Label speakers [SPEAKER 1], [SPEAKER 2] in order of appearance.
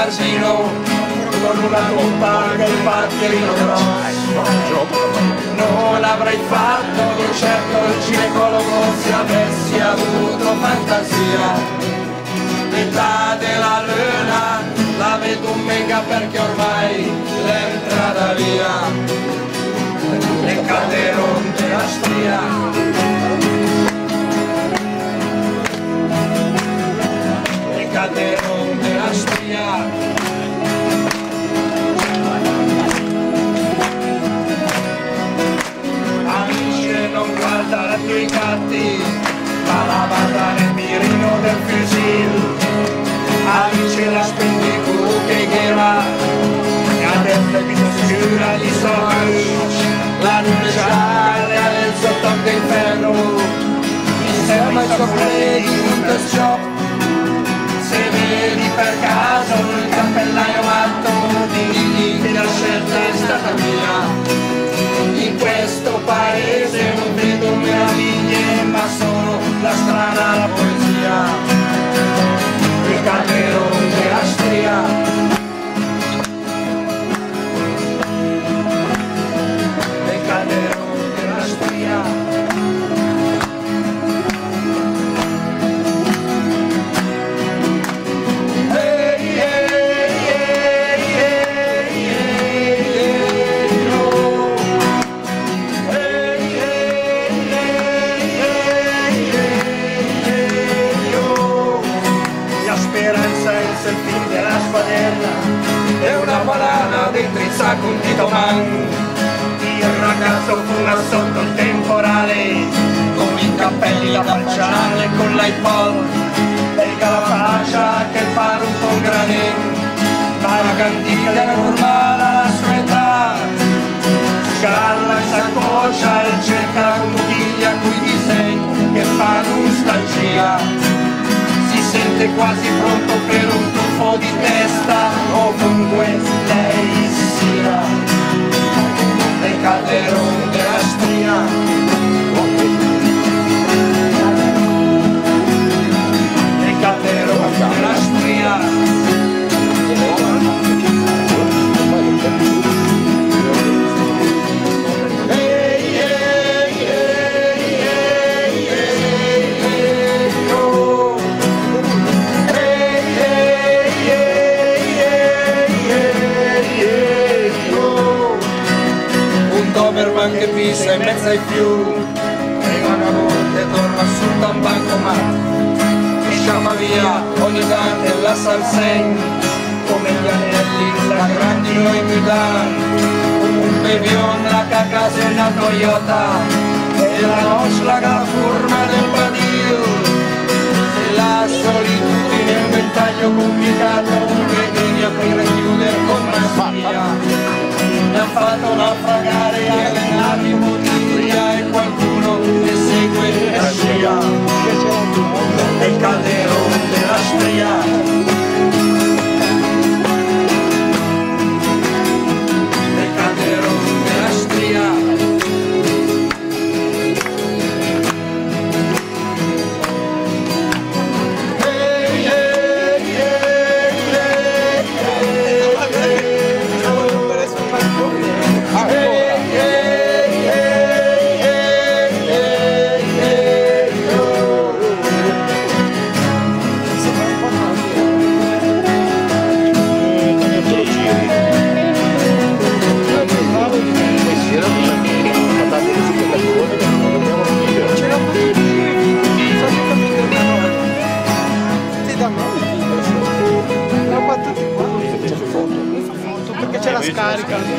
[SPEAKER 1] asino con una tromba che il batterino grosso. Non avrei fatto di certo il ginecologo se avessi avuto fantasia. L'età della luna la vedo mega perché ormai l'è entrata via. Le calderon della stria, le calderon della stria. Amici, non guardare più i gatti, ma la barra nel mirino del fusil. Amici, la spendi che ghera, e adesso mi scura di soldi. La luna gialla nel sotto d'inferno, mi sembra il soffre di un shop. Se vedi per caso il cappellaio matto, digli che la scelta è stata mia. In questo paese non vedo meraviglie, ma sono la strana la poesia. Il calderone della stria. È una banana dentro il sacco un dito man. Il ragazzo fuma sotto il temporale, con i capelli da facciale, con l'iPod e la faccia che fa un po' granè. Ma la cantina è normale alla sua età, scalla in saccoccia e cerca la conchiglia coi disegni che fanno nostalgia. Si sente quasi pronto per un tuffo di testa ovunque lei sia. Nel calderone della stria, nel calderone della stria. Che pisa in mezzo ai fiumi e vagabonde torna su da un bancomat e sciama via ogni tanto e la salsegna come gli anelli la grandino e Mudan, un bevion la cacasa e una Toyota e la nostra la forma del badio e la solitudine è un ventaglio complicato che devi aprire e chiudere con maestria. Mi ha fatto naufragare alle navi in bottiglia e qualcuno che segue la scia. E il calderone della stria.
[SPEAKER 2] Perché c'è la scarica.